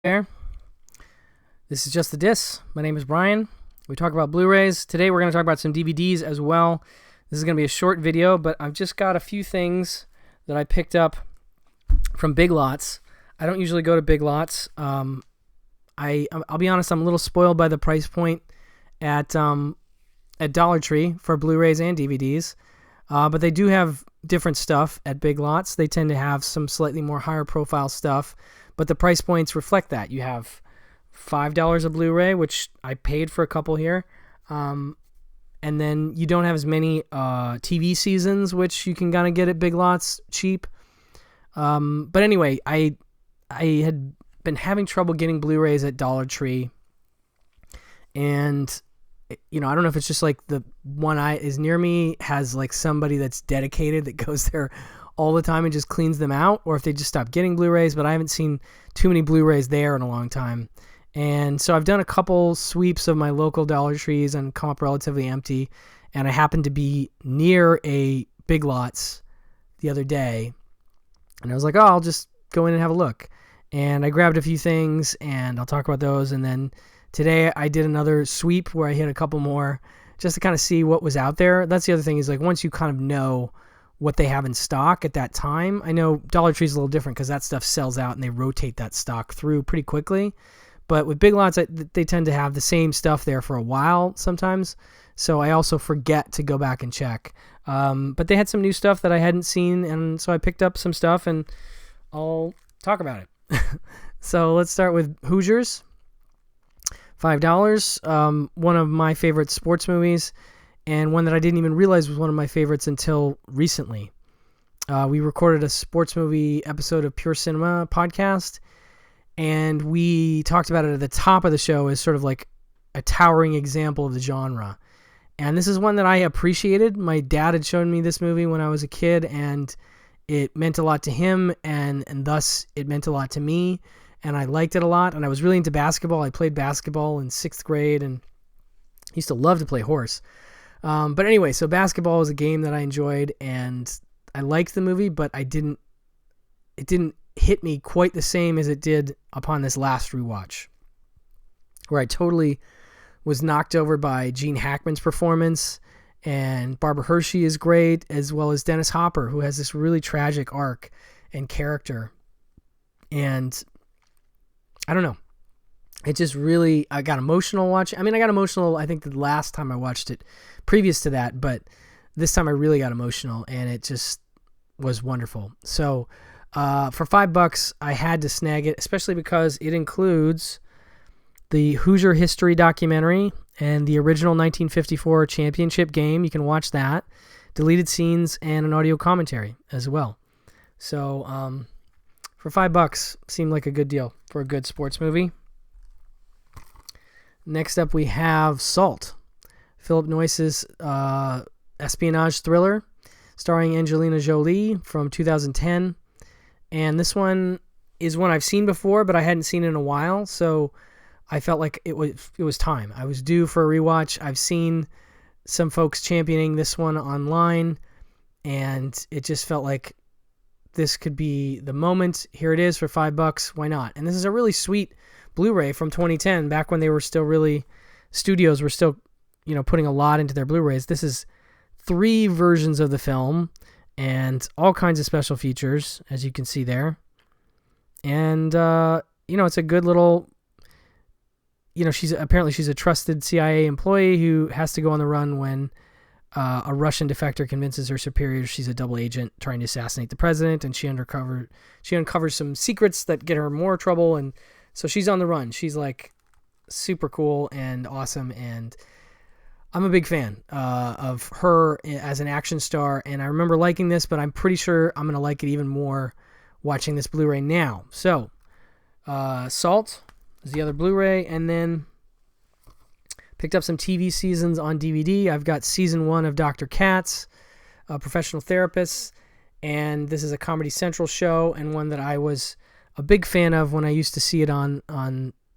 There. This is Just the Dis. My name is Brian. We talk about Blu-rays. Today we're going to talk about some DVDs as well. This is going to be a short video, but I've just got a few things that I picked up from Big Lots. I don't usually go to Big Lots. I'll be honest, I'm a little spoiled by the price point at Dollar Tree for Blu-rays and DVDs. But they do have different stuff at Big Lots. They tend to have some slightly more higher profile stuff, but the price points reflect that. You have $5 a Blu-ray, which I paid for a couple here. And then you don't have as many TV seasons, which you can kind of get at Big Lots cheap. But anyway, I had been having trouble getting Blu-rays at Dollar Tree. And, you know, I don't know if it's just like the one is near me has like somebody that's dedicated that goes there all the time and just cleans them out, or if they just stopped getting Blu-rays, but I haven't seen too many Blu-rays there in a long time. And so I've done a couple sweeps of my local Dollar Trees and come up relatively empty. And I happened to be near a Big Lots the other day. And I was like, oh, I'll just go in and have a look. And I grabbed a few things, and I'll talk about those. And then today I did another sweep where I hit a couple more just to kind of see what was out there. That's the other thing is like once you kind of know what they have in stock at that time. I know Dollar Tree's a little different because that stuff sells out and they rotate that stock through pretty quickly. But with Big Lots, they tend to have the same stuff there for a while sometimes. So I also forget to go back and check. But they had some new stuff that I hadn't seen, and so I picked up some stuff, and I'll talk about it. So let's start with Hoosiers. $5. One of my favorite sports movies, and one that I didn't even realize was one of my favorites until recently. We recorded a sports movie episode of Pure Cinema podcast, and we talked about it at the top of the show as sort of like a towering example of the genre. And this is one that I appreciated. My dad had shown me this movie when I was a kid, and it meant a lot to him, and thus it meant a lot to me. And I liked it a lot, and I was really into basketball. I played basketball in 6th grade, and used to love to play horse. But anyway, so basketball was a game that I enjoyed, and I liked the movie, but it didn't hit me quite the same as it did upon this last rewatch, where I totally was knocked over by Gene Hackman's performance, and Barbara Hershey is great, as well as Dennis Hopper, who has this really tragic arc and character. And I don't know. It just really, I got emotional watching. I mean, I got emotional, I think, the last time I watched it previous to that, but this time I really got emotional, and it just was wonderful. So for $5, I had to snag it, especially because it includes the Hoosier history documentary and the original 1954 championship game. You can watch that, deleted scenes, and an audio commentary as well. So for $5, seemed like a good deal for a good sports movie. Next up, we have Salt, Philip Noyce's espionage thriller, starring Angelina Jolie from 2010. And this one is one I've seen before, but I hadn't seen in a while, so I felt like it was time. I was due for a rewatch. I've seen some folks championing this one online, and it just felt like this could be the moment. Here it is for $5. Why not? And this is a really sweet Blu-ray from 2010, back when they were still really, studios were still, you know, putting a lot into their Blu-rays. This is 3 versions of the film and all kinds of special features, as you can see there. And, you know, it's a good little, you know, she's a trusted CIA employee who has to go on the run when a Russian defector convinces her superior she's a double agent trying to assassinate the president, and she uncovers some secrets that get her in more trouble, and so she's on the run. She's like super cool and awesome, and I'm a big fan of her as an action star, and I remember liking this, but I'm pretty sure I'm going to like it even more watching this Blu-ray now. So, Salt is the other Blu-ray, and then picked up some TV seasons on DVD. I've got season 1 of Dr. Katz, Professional Therapists, and this is a Comedy Central show, and one that I was a big fan of when I used to see it on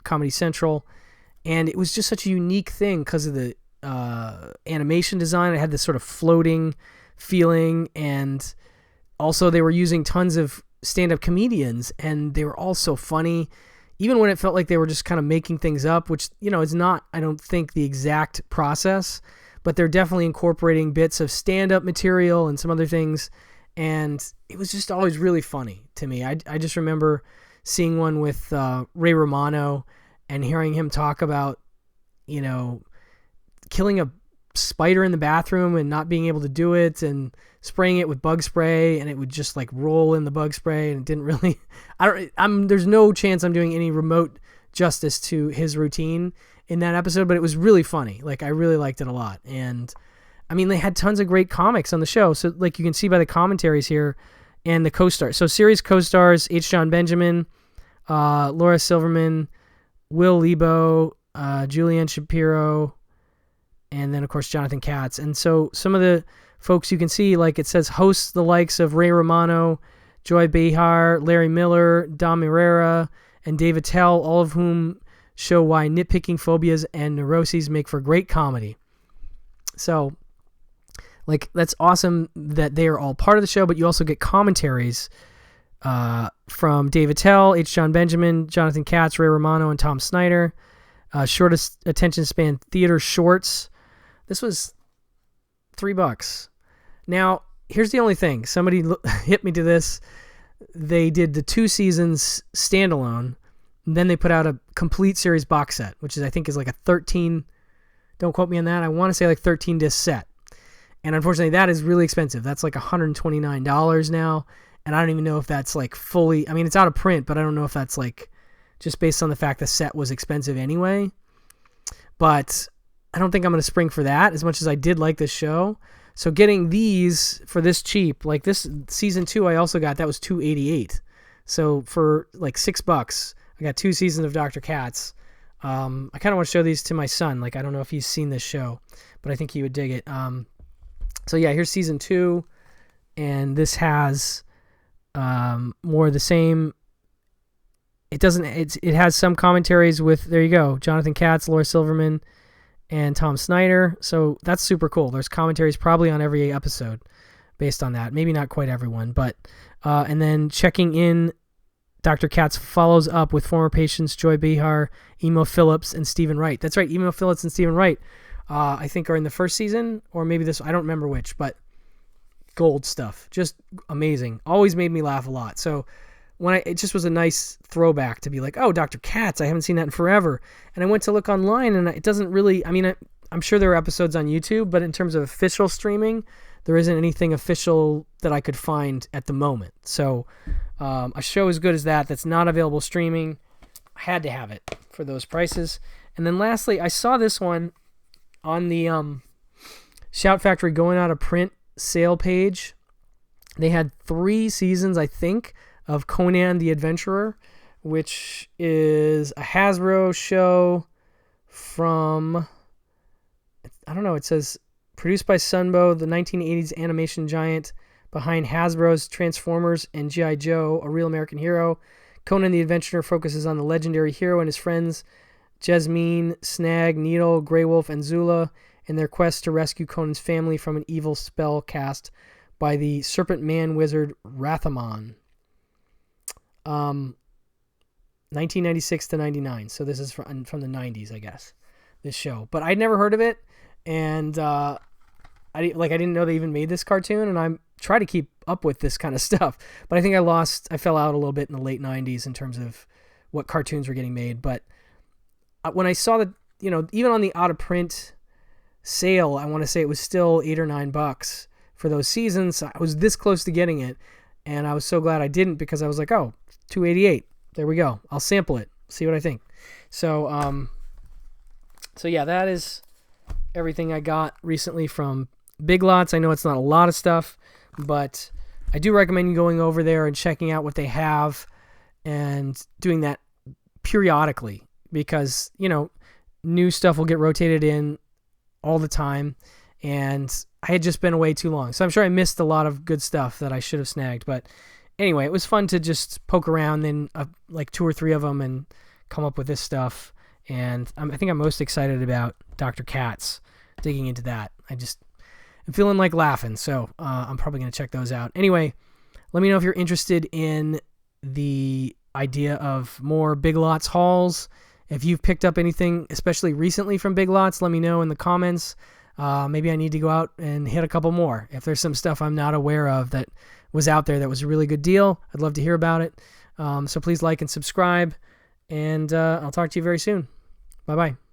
Comedy Central. And it was just such a unique thing because of the animation design. It had this sort of floating feeling, and also they were using tons of stand-up comedians, and they were all so funny. even when it felt like they were just kind of making things up, which, is not, I don't think, the exact process, but they're definitely incorporating bits of stand-up material and some other things, and it was just always really funny to me. I just remember seeing one with Ray Romano and hearing him talk about, killing a spider in the bathroom and not being able to do it, and spraying it with bug spray, and it would just like roll in the bug spray, and it didn't really there's no chance I'm doing any remote justice to his routine in that episode, but it was really funny. Like, I really liked it a lot. And I mean, they had tons of great comics on the show, so like you can see by the commentaries here and the co-stars. So series co-stars: H. John Benjamin, Laura Silverman, Will Lebo, Julianne Shapiro, and then of course Jonathan Katz. And so some of the folks you can see, like it says, hosts the likes of Ray Romano, Joy Behar, Larry Miller, Dom Herrera, and David Tell, all of whom show why nitpicking phobias and neuroses make for great comedy. So, like, that's awesome that they are all part of the show, but you also get commentaries from David Tell, H. John Benjamin, Jonathan Katz, Ray Romano, and Tom Snyder. Shortest attention span theater shorts. This was $3. Now, here's the only thing. Somebody hit me to this. They did the 2 seasons standalone, and then they put out a complete series box set, which I think is like a 13, don't quote me on that, I want to say like 13 disc set. And unfortunately, that is really expensive. That's like $129 now, and I don't even know if that's like fully, I mean, it's out of print, but I don't know if that's like just based on the fact the set was expensive anyway. But I don't think I'm going to spring for that as much as I did like this show. So getting these for this cheap, like this season 2 I also got, that was $288. So for like $6, I got 2 seasons of Dr. Katz. I kind of want to show these to my son. Like, I don't know if he's seen this show, but I think he would dig it. So yeah, here's season 2, and this has more of the same. It has some commentaries with, there you go, Jonathan Katz, Laura Silverman, and Tom Snyder. So that's super cool. There's commentaries probably on every episode based on that. Maybe not quite everyone, but and then checking in, Dr. Katz follows up with former patients Joy Behar, Emo Phillips, and Stephen Wright. That's right, Emo Phillips and Stephen Wright, I think, are in the first season, or maybe this, I don't remember which, but gold stuff. Just amazing. Always made me laugh a lot. So it just was a nice throwback to be like, oh, Dr. Katz, I haven't seen that in forever. And I went to look online, and it doesn't really, I mean, I'm sure there are episodes on YouTube, but in terms of official streaming, there isn't anything official that I could find at the moment. So a show as good as that's not available streaming, I had to have it for those prices. And then lastly, I saw this one on the Shout Factory going out of print sale page. They had 3 seasons, I think, of Conan the Adventurer, which is a Hasbro show from, I don't know, it says produced by Sunbow, the 1980s animation giant behind Hasbro's Transformers and G.I. Joe, A Real American Hero. Conan the Adventurer focuses on the legendary hero and his friends Jasmine, Snag, Needle, Grey Wolf, and Zula in their quest to rescue Conan's family from an evil spell cast by the Serpent Man wizard Rathamon. 1996 to 99. So this is from the 90s, I guess, this show. But I'd never heard of it, and I didn't know they even made this cartoon, and I try to keep up with this kind of stuff. But I think I fell out a little bit in the late 90s in terms of what cartoons were getting made. But when I saw that, even on the out-of-print sale, I want to say it was still $8 or $9 for those seasons. I was this close to getting it, and I was so glad I didn't, because I was like, oh, $288. There we go. I'll sample it. See what I think. So yeah, that is everything I got recently from Big Lots. I know it's not a lot of stuff, but I do recommend going over there and checking out what they have and doing that periodically, because, new stuff will get rotated in all the time, and I had just been away too long. So I'm sure I missed a lot of good stuff that I should have snagged, but anyway, it was fun to just poke around in like 2 or 3 of them and come up with this stuff. And I think I'm most excited about Dr. Katz, digging into that. I'm feeling like laughing, so I'm probably going to check those out. Anyway, let me know if you're interested in the idea of more Big Lots hauls. If you've picked up anything, especially recently from Big Lots, let me know in the comments. Maybe I need to go out and hit a couple more. If there's some stuff I'm not aware of that was out there that was a really good deal, I'd love to hear about it. So please like and subscribe, and I'll talk to you very soon. Bye-bye.